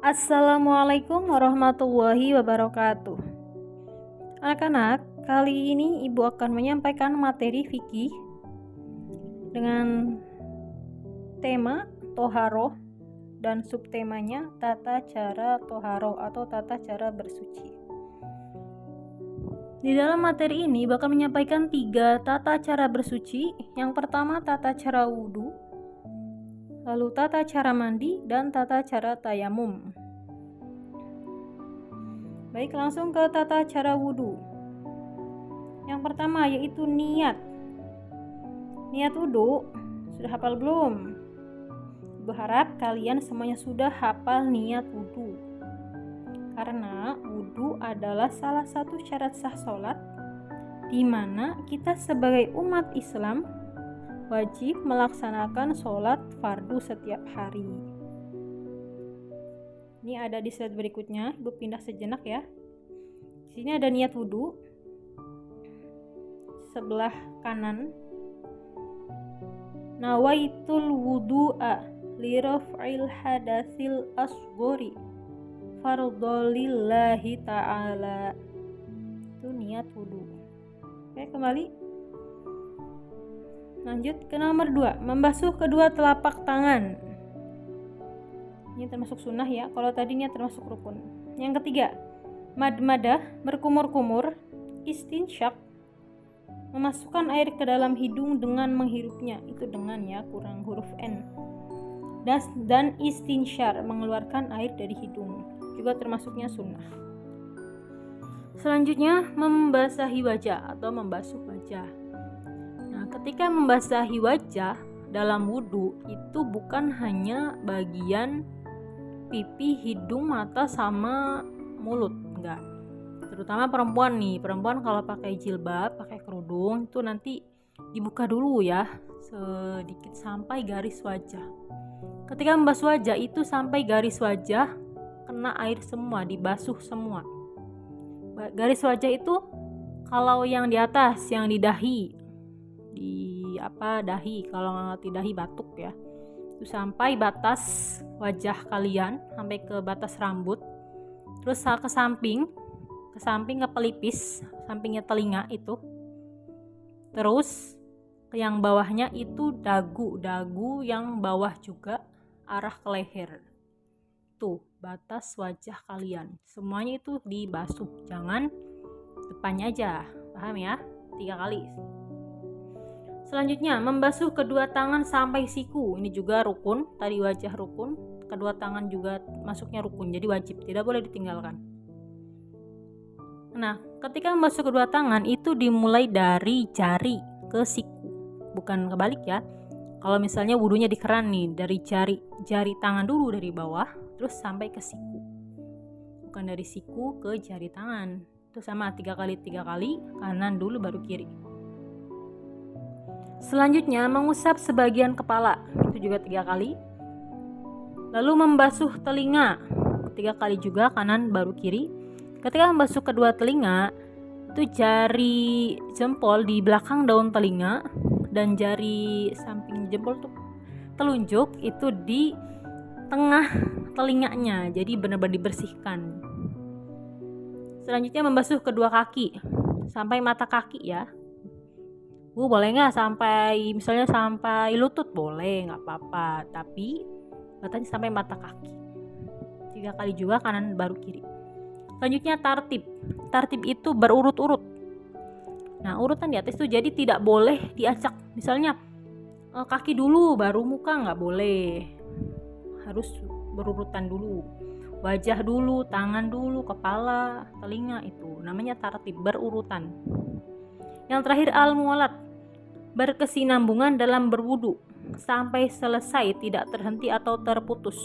Assalamualaikum warahmatullahi wabarakatuh. Anak-anak, kali ini Ibu akan menyampaikan materi fikih dengan tema toharoh dan subtemanya tata cara toharoh atau tata cara bersuci. Di dalam materi ini bakal menyampaikan 3 tata cara bersuci. Yang pertama tata cara wudhu, lalu tata cara mandi, dan tata cara tayamum. Baik, langsung ke tata cara wudhu. Yang pertama yaitu niat. Niat wudhu, sudah hafal belum? Berharap kalian semuanya sudah hafal niat wudhu. Karena wudhu adalah salah satu syarat sah sholat, di mana kita sebagai umat Islam wajib melaksanakan sholat fardu setiap hari. Ini ada di slide berikutnya, Ibu pindah sejenak ya. Di sini ada niat wudhu. Sebelah kanan, nawaitul wudu'a li raf'il hadatsil asghari fardholillahi ta'ala. Itu niat wudhu. Oke, kembali. Lanjut ke nomor 2, membasuh kedua telapak tangan. Ini termasuk sunnah ya, kalau tadinya termasuk rukun. Yang ketiga, madmadah, berkumur-kumur, istinsyak, memasukkan air ke dalam hidung dengan menghirupnya. Itu dengan ya, kurang huruf N. Dan istinsyar, mengeluarkan air dari hidung, juga termasuknya sunnah. Selanjutnya, membasahi wajah atau membasuh wajah. Nah, ketika membasahi wajah dalam wudhu itu bukan hanya bagian pipi, hidung, mata, sama mulut, enggak. Terutama perempuan nih, perempuan kalau pakai jilbab, pakai kerudung itu nanti dibuka dulu ya, sedikit sampai garis wajah. Ketika membasuh wajah itu sampai garis wajah kena air semua, dibasuh semua. Garis wajah itu kalau yang di atas, yang di dahi, dahi, kalau nggak ngerti dahi batuk ya, itu sampai batas wajah kalian, sampai ke batas rambut, terus ke samping ke pelipis, sampingnya telinga itu, terus yang bawahnya itu dagu yang bawah juga arah ke leher. Tuh batas wajah kalian, semuanya itu dibasuh, jangan depannya aja, paham ya? 3 kali. Selanjutnya, membasuh kedua tangan sampai siku. Ini juga rukun, tadi wajah rukun, kedua tangan juga masuknya rukun, jadi wajib, tidak boleh ditinggalkan. Nah, ketika membasuh kedua tangan itu dimulai dari jari ke siku, bukan kebalik ya. Kalau misalnya wudunya di keran nih, dari jari tangan dulu dari bawah, terus sampai ke siku, bukan dari siku ke jari tangan. Itu sama 3 kali, kanan dulu baru kiri. Selanjutnya, mengusap sebagian kepala, itu juga 3 kali. Lalu membasuh telinga, 3 kali juga, kanan baru kiri. Ketika membasuh kedua telinga, itu jari jempol di belakang daun telinga dan jari samping jempol tuh telunjuk itu di tengah telinganya, jadi benar-benar dibersihkan. Selanjutnya, membasuh kedua kaki sampai mata kaki ya. Boleh nggak misalnya sampai lutut, boleh, nggak apa-apa, tapi batasnya sampai mata kaki. 3 kali juga, kanan baru kiri. Selanjutnya tartib itu berurut-urut. Nah, urutan di atas itu jadi tidak boleh diacak, misalnya kaki dulu baru muka, nggak boleh, harus berurutan dulu, wajah dulu, tangan dulu, kepala, telinga, itu namanya tartib, berurutan. Yang terakhir, al-muwalat, berkesinambungan dalam berwudu sampai selesai, tidak terhenti atau terputus.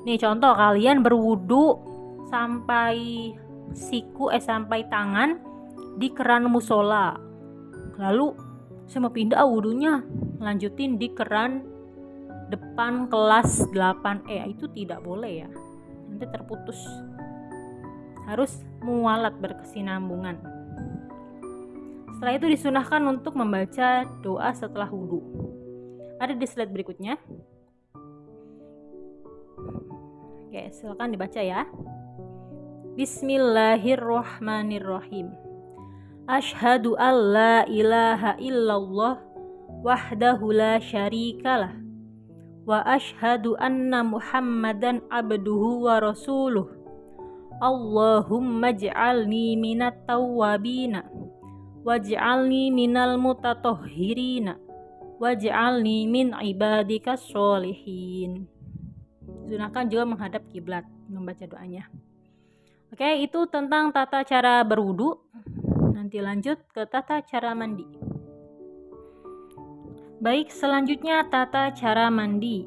Nih contoh, kalian berwudu sampai sampai tangan di keran musola, lalu saya mau pindah wudunya lanjutin di keran depan kelas 8E, itu tidak boleh ya, nanti terputus. Harus muwalat, berkesinambungan. Setelah itu disunahkan untuk membaca doa setelah wudhu. Ada di slide berikutnya. Oke, silakan dibaca ya. Bismillahirrohmanirrohim. Ashhadu an la ilaha illallah wahdahu la syarikalah wa ashhadu anna muhammadan abduhu wa rasuluh. Allahumma ij'alni minat tawwabina waj'alni minal mutatahhirina waj'alni min ibadikas sholihin. Gunakan juga menghadap kiblat membaca doanya. Oke, itu tentang tata cara berwudu. Nanti lanjut ke tata cara mandi. Baik, selanjutnya tata cara mandi.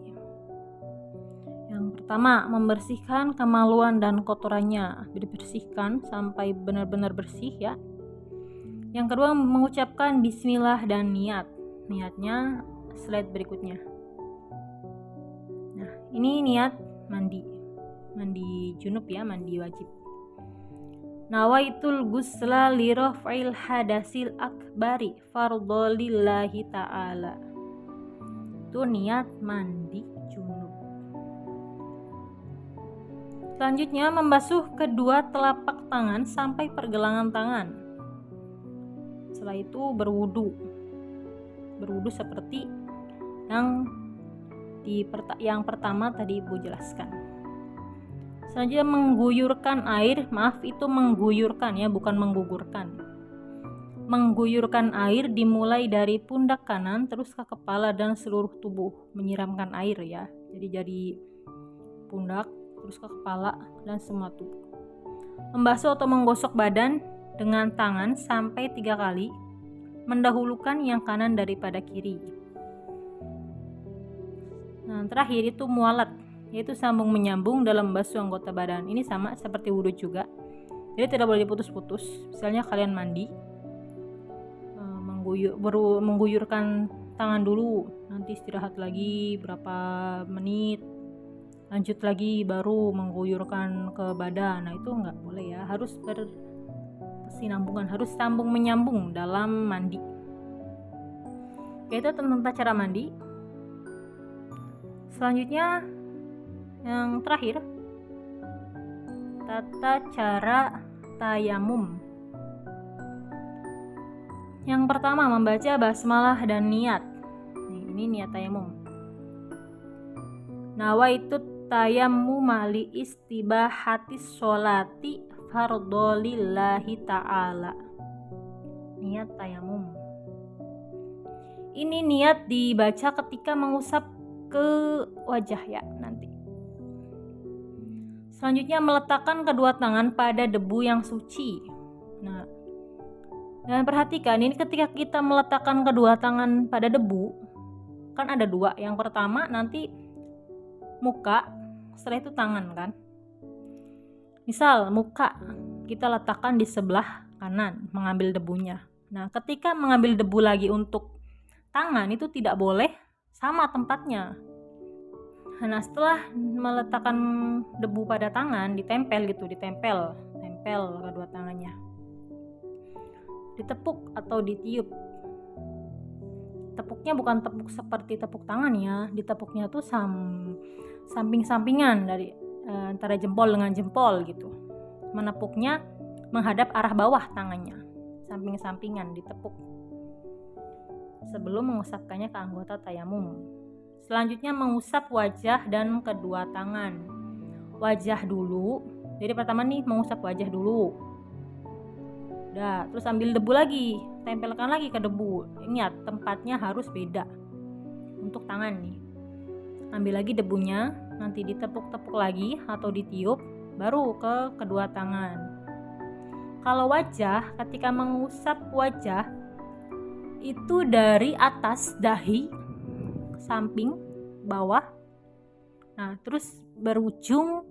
Yang pertama, membersihkan kemaluan dan kotorannya. Dibersihkan sampai benar-benar bersih ya. Yang kedua, mengucapkan bismillah dan niat. Niatnya slide berikutnya. Nah, ini niat mandi junub ya, mandi wajib. Nawaitul ghusla li raf'il hadasil akbari fardholillahi ta'ala. Itu niat mandi junub. Selanjutnya, membasuh kedua telapak tangan sampai pergelangan tangan. Setelah itu berwudu seperti yang pertama tadi Ibu jelaskan. Selanjutnya mengguyurkan air, mengguyurkan ya, bukan menggugurkan. Mengguyurkan air dimulai dari pundak kanan terus ke kepala dan seluruh tubuh, menyiramkan air ya. Jadi dari pundak terus ke kepala dan semua tubuh. Membasuh atau menggosok badan dengan tangan sampai 3 kali, mendahulukan yang kanan daripada kiri. Nah, terakhir itu mualat, yaitu sambung menyambung dalam membasuh anggota badan. Ini sama seperti wudhu juga, jadi tidak boleh diputus-putus. Misalnya kalian mandi, mengguyurkan tangan dulu, nanti istirahat lagi berapa menit, lanjut lagi baru mengguyurkan ke badan. Nah, itu nggak boleh ya, harus berkesinambungan, harus sambung menyambung dalam mandi. Oke, itu tentang cara mandi. Selanjutnya yang terakhir, tata cara tayamum. Yang pertama, membaca basmalah dan niat. Ini niat tayamum. Nawaitu tayammum li istibahatis sholati fardholillahi ta'ala. Niat tayamum. Ini niat dibaca ketika mengusap ke wajah ya nanti. Selanjutnya, meletakkan kedua tangan pada debu yang suci. Nah, dan perhatikan ini ketika kita meletakkan kedua tangan pada debu, kan ada 2. Yang pertama nanti muka, setelah itu tangan kan. Misal muka kita letakkan di sebelah kanan, mengambil debunya. Nah, ketika mengambil debu lagi untuk tangan itu tidak boleh sama tempatnya. Nah, setelah meletakkan debu pada tangan, ditempel kedua tangannya. Ditepuk atau ditiup. Tepuknya bukan tepuk seperti tepuk tangan ya, ditepuknya tuh samping-sampingan dari antara jempol dengan jempol gitu. Menepuknya menghadap arah bawah tangannya, samping-sampingan ditepuk sebelum mengusapkannya ke anggota tayamum. Selanjutnya, mengusap wajah dan kedua tangan. Wajah dulu. Jadi pertama nih mengusap wajah dulu. Udah, terus ambil debu lagi, tempelkan lagi ke debu. Ingat, tempatnya harus beda. Untuk tangan nih. Ambil lagi debunya, nanti ditepuk-tepuk lagi atau ditiup, baru ke kedua tangan. Kalau wajah, ketika mengusap wajah itu dari atas dahi, samping, bawah. Nah, terus berujung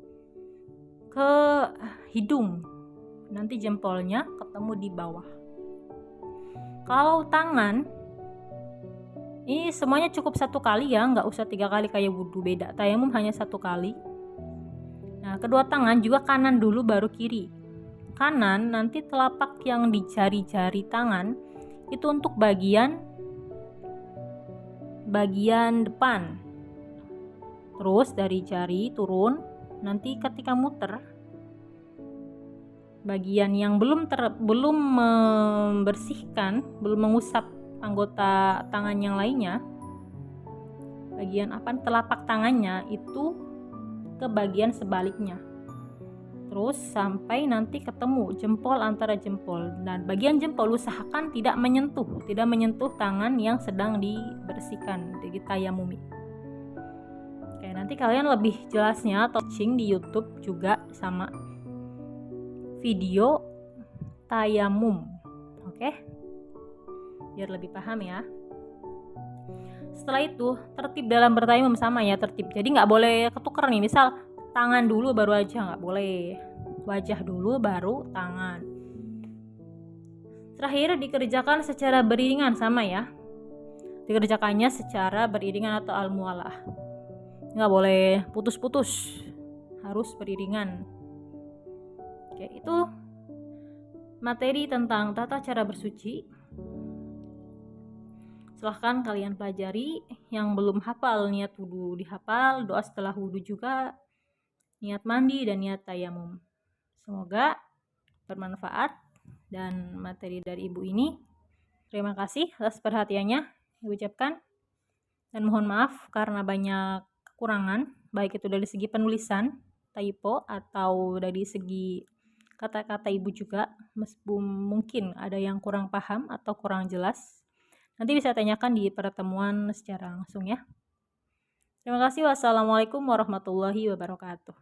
ke hidung. Nanti jempolnya ketemu di bawah. Kalau tangan, ini semuanya cukup 1 kali ya, nggak usah 3 kali kayak wudhu, beda. Tayamum hanya 1 kali. Nah, kedua tangan juga kanan dulu baru kiri. Kanan nanti telapak yang di jari-jari tangan itu untuk bagian depan. Terus dari jari turun nanti ketika muter, bagian yang belum membersihkan, belum mengusap anggota tangan yang lainnya, bagian telapak tangannya itu ke bagian sebaliknya, terus sampai nanti ketemu jempol antara jempol, dan bagian jempol usahakan tidak menyentuh tangan yang sedang dibersihkan, ditayamumi. Oke, nanti kalian lebih jelasnya atau searching di YouTube juga sama video tayamum, oke? Biar lebih paham ya. Setelah itu tertib dalam bertayamum sama ya, tertib. Jadi nggak boleh ketuker nih, misal tangan dulu baru wajah, nggak boleh. Wajah dulu baru tangan. Terakhir dikerjakan secara beriringan sama ya. Dikerjakannya secara beriringan atau al-muwalah. Nggak boleh putus-putus, harus beriringan. Oke, itu materi tentang tata cara bersuci. Silahkan kalian pelajari. Yang belum hafal, niat wudhu dihafal, doa setelah wudhu juga, niat mandi dan niat tayamum. Semoga bermanfaat dan materi dari ibu ini. Terima kasih atas perhatiannya diucapkan, dan mohon maaf karena banyak kekurangan, baik itu dari segi penulisan, typo, atau dari segi kata-kata ibu juga. Mungkin ada yang kurang paham atau kurang jelas, nanti bisa tanyakan di pertemuan secara langsung ya. Terima kasih. Wassalamualaikum warahmatullahi wabarakatuh.